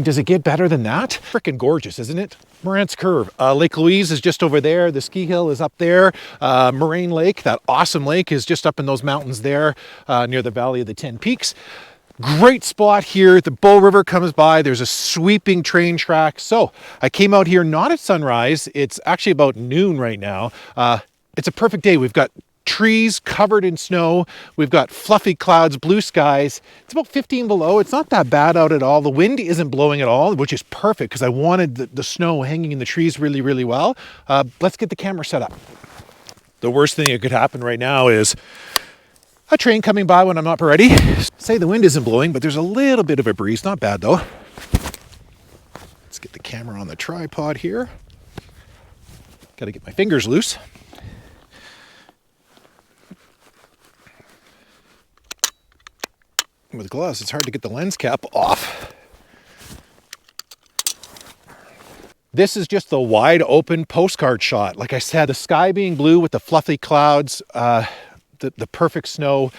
mean, does it get better than that? Freaking gorgeous, isn't it? Morant's Curve. Lake Louise is just over there. The ski hill is up there. Moraine Lake, that awesome lake, is just up in those mountains there near the Valley of the 10 Peaks. Great spot here. The Bull River comes by. There's a sweeping train track. So I came out here not at sunrise. It's actually about noon right now. It's a perfect day. We've got trees covered in snow. We've got fluffy clouds, blue skies. It's about 15 below. It's not that bad out at all. The wind isn't blowing at all, which is perfect because I wanted the snow hanging in the trees really, really well. Let's get the camera set up. The worst thing that could happen right now is a train coming by when I'm not ready. Say the wind isn't blowing, but there's a little bit of a breeze. Not bad though. Let's get the camera on the tripod here. Got to get my fingers loose. With gloves, it's hard to get the lens cap off. This is just the wide open postcard shot. Like I said, the sky being blue with the fluffy clouds, the perfect snow.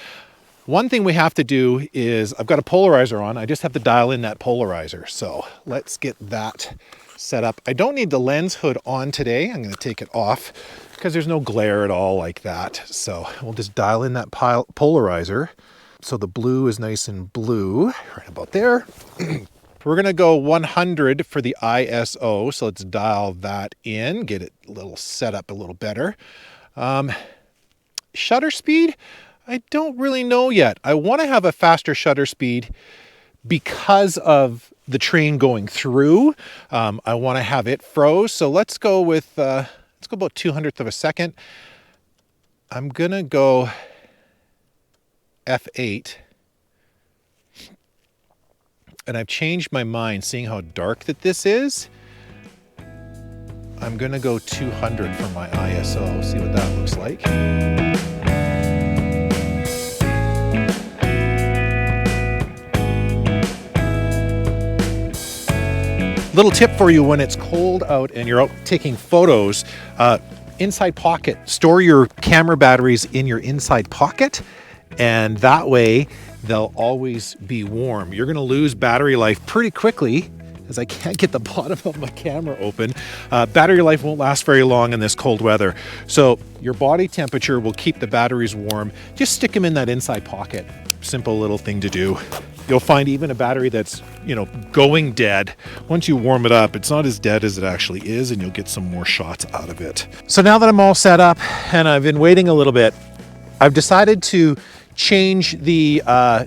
One thing we have to do is, I've got a polarizer on. I just have to dial in that polarizer. So let's get that set up. I don't need the lens hood on today. I'm going to take it off because there's no glare at all like that. So we'll just dial in that polarizer. So the blue is nice and blue, right about there. We're gonna go 100 for the ISO. So let's dial that in, get it a little set up a little better. Shutter speed, I don't really know yet. I wanna have a faster shutter speed because of the train going through. I wanna have it froze. So let's go with, let's go about 200th of a second. I'm gonna go F8, and I've changed my mind seeing how dark that this is. I'm gonna go 200 for my ISO, see what that looks like. Little tip for you when it's cold out and you're out taking photos, inside pocket, store your camera batteries in your inside pocket. And that way they'll always be warm. You're gonna lose battery life pretty quickly, as I can't get the bottom of my camera open. Battery life won't last very long in this cold weather. So your body temperature will keep the batteries warm. Just stick them in that inside pocket. Simple little thing to do. You'll find even a battery that's, going dead, once you warm it up, it's not as dead as it actually is, and you'll get some more shots out of it. So now that I'm all set up and I've been waiting a little bit, I've decided to change the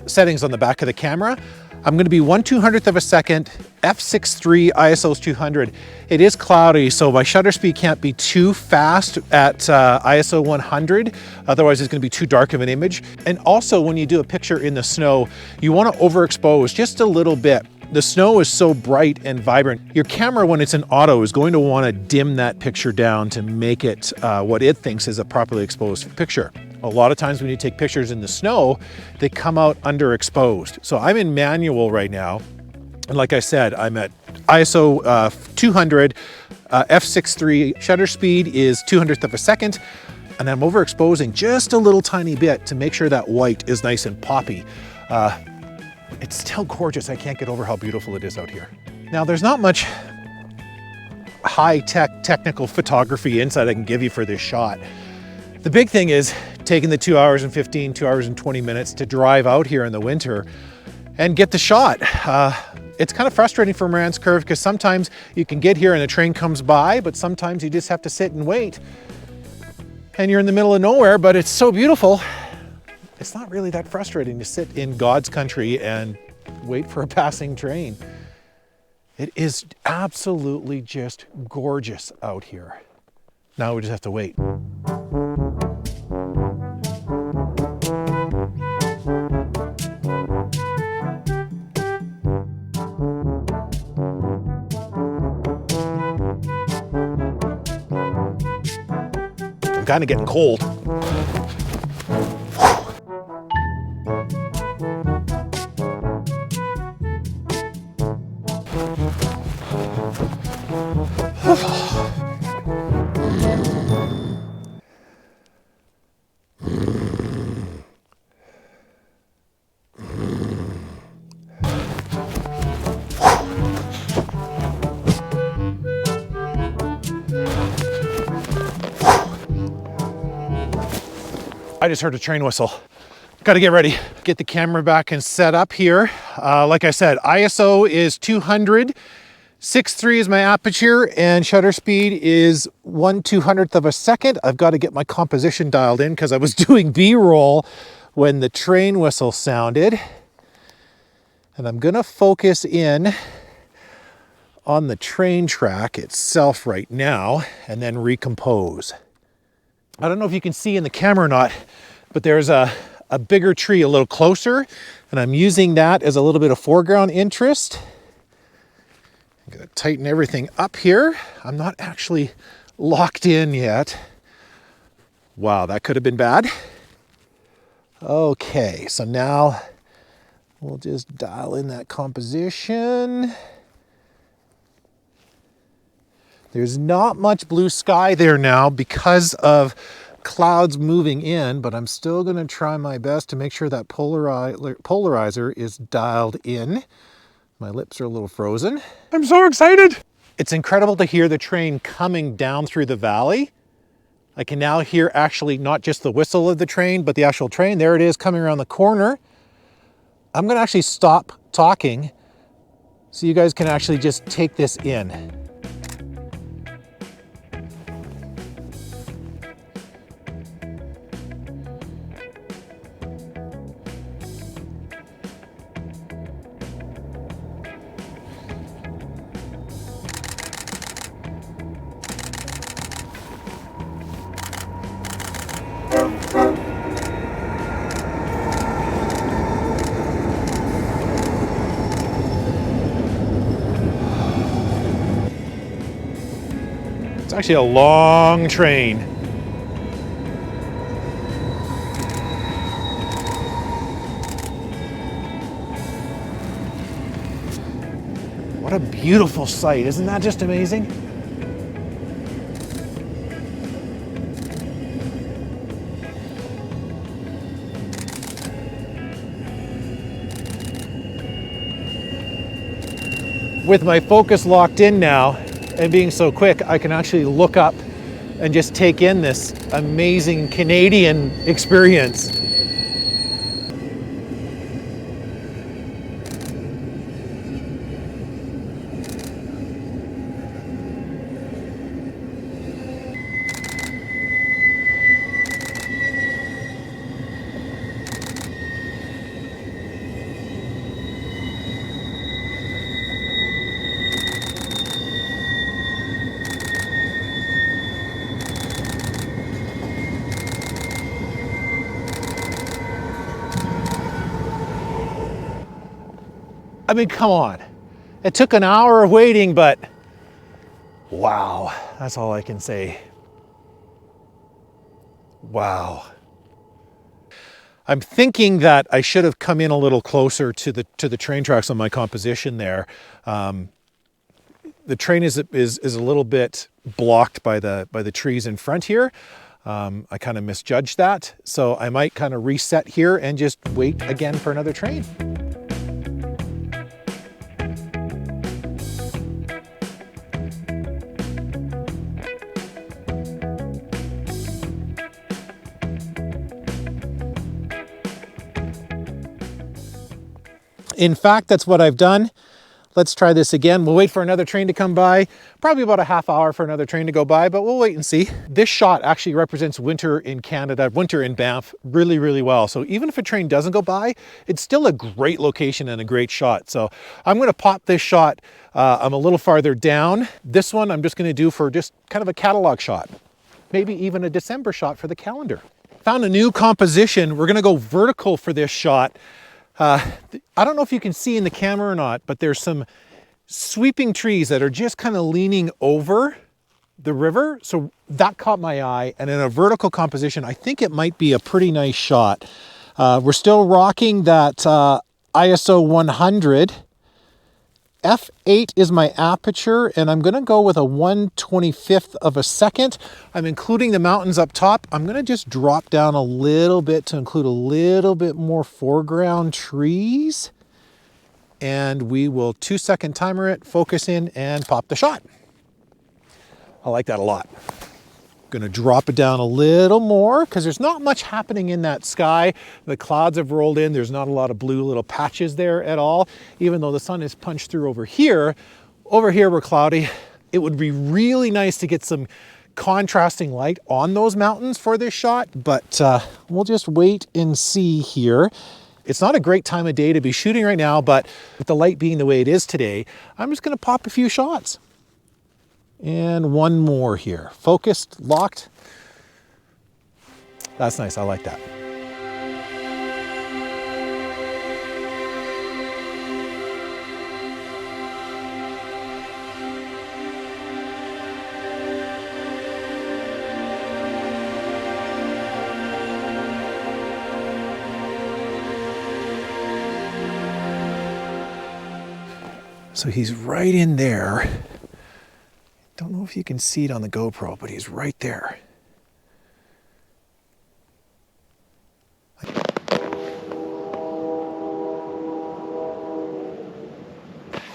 settings on the back of the camera. I'm going to be 1/200th of a second, f6.3, ISO's 200. It is cloudy, so my shutter speed can't be too fast at ISO 100. Otherwise, it's going to be too dark of an image. And also, when you do a picture in the snow, you want to overexpose just a little bit. The snow is so bright and vibrant. Your camera, when it's in auto, is going to want to dim that picture down to make it what it thinks is a properly exposed picture. A lot of times when you take pictures in the snow, they come out underexposed. So I'm in manual right now. And like I said, I'm at ISO 200, f6.3, shutter speed is 200th of a second. And I'm overexposing just a little tiny bit to make sure that white is nice and poppy. It's still gorgeous. I can't get over how beautiful it is out here. Now, there's not much high-tech technical photography insight I can give you for this shot. The big thing is taking the 2 hours and 15, 2 hours and 20 minutes to drive out here in the winter and get the shot. It's kind of frustrating for Morant's Curve because sometimes you can get here and the train comes by, but sometimes you just have to sit and wait. And you're in the middle of nowhere, but it's so beautiful. It's not really that frustrating to sit in God's country and wait for a passing train. It is absolutely just gorgeous out here. Now we just have to wait. I'm kind of getting cold. I just heard a train whistle. Got to get ready. Get the camera back and set up here. Like I said, ISO is 200. 6.3 is my aperture and shutter speed is 1/200th of a second. I've got to get my composition dialed in because I was doing B-roll when the train whistle sounded. And I'm gonna focus in on the train track itself right now and then recompose. I don't know if you can see in the camera or not, but there's a bigger tree a little closer, and I'm using that as a little bit of foreground interest. I'm gonna tighten everything up here. I'm not actually locked in yet. Wow, that could have been bad. Okay, so now we'll just dial in that composition. There's not much blue sky there now because of clouds moving in, but I'm still gonna try my best to make sure that polarizer is dialed in. My lips are a little frozen. I'm so excited. It's incredible to hear the train coming down through the valley. I can now hear actually not just the whistle of the train, but the actual train. There it is coming around the corner. I'm gonna actually stop talking so you guys can actually just take this in. It's actually a long train. What a beautiful sight. Isn't that just amazing? With my focus locked in now and being so quick, I can actually look up and just take in this amazing Canadian experience. I mean, come on. It took an hour of waiting, but wow, that's all I can say. Wow. I'm thinking that I should have come in a little closer to the train tracks on my composition there. The train is a little bit blocked by the trees in front here. I kind of misjudged that, so I might kind of reset here and just wait again for another train. In fact, that's what I've done. Let's try this again. We'll wait for another train to come by. Probably about a half hour for another train to go by, but we'll wait and see. This shot actually represents winter in Canada, winter in Banff, really, really well. So even if a train doesn't go by, it's still a great location and a great shot. So I'm gonna pop this shot. I'm a little farther down. This one I'm just gonna do for just kind of a catalog shot. Maybe even a December shot for the calendar. Found a new composition. We're gonna go vertical for this shot. I don't know if you can see in the camera or not, but there's some sweeping trees that are just kind of leaning over the river. So that caught my eye. And in a vertical composition, I think it might be a pretty nice shot. We're still rocking that ISO 100. F8 is my aperture, and I'm gonna go with a 1/25th of a second. I'm including the mountains up top. I'm gonna just drop down a little bit to include a little bit more foreground trees. And we will 2-second timer it, focus in, and pop the shot. I like that a lot. Good. Gonna drop it down a little more because there's not much happening in that sky. The clouds have rolled in. There's not a lot of blue little patches there at all, even though the sun is punched through over here. Over here we're cloudy. It would be really nice to get some contrasting light on those mountains for this shot, but we'll just wait and see here. It's not a great time of day to be shooting right now, but with the light being the way it is today, I'm just gonna pop a few shots. And one more here. Focused, locked. That's nice, I like that. So he's right in there. Don't know if you can see it on the GoPro, but he's right there.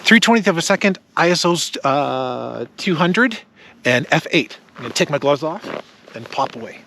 .3/20th of a second, ISO's 200 and f8. I'm gonna take my gloves off and pop away.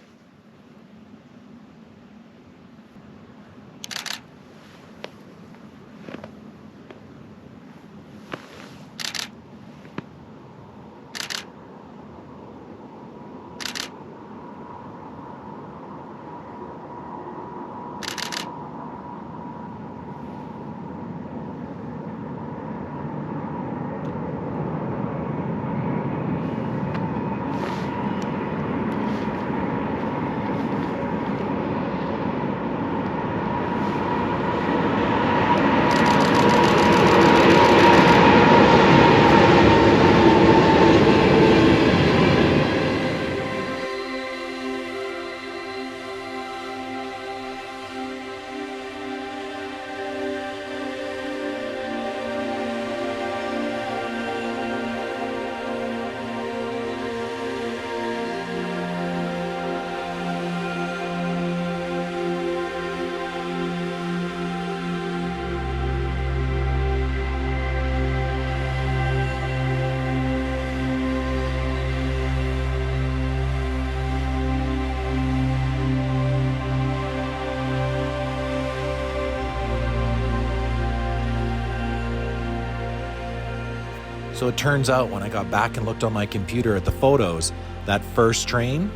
So it turns out when I got back and looked on my computer at the photos, that first train,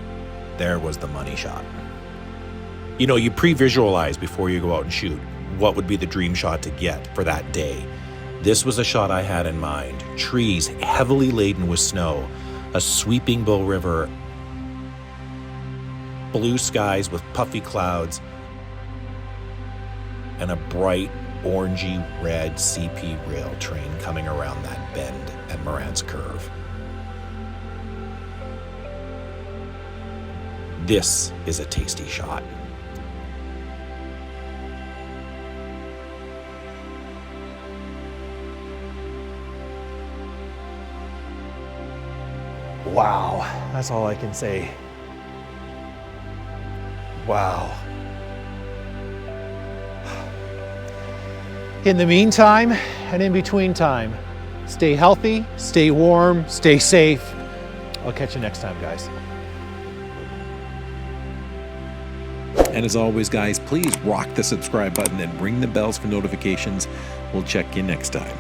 there was the money shot. You know, you pre-visualize before you go out and shoot what would be the dream shot to get for that day. This was a shot I had in mind. Trees heavily laden with snow, a sweeping Bow River, blue skies with puffy clouds, and a bright orangey red CP rail train coming around that bend at Morant's Curve. This is a tasty shot. Wow, that's all I can say. Wow. In the meantime, and in between time, stay healthy, stay warm, stay safe. I'll catch you next time, guys. And as always, guys, please rock the subscribe button and ring the bells for notifications. We'll check in next time.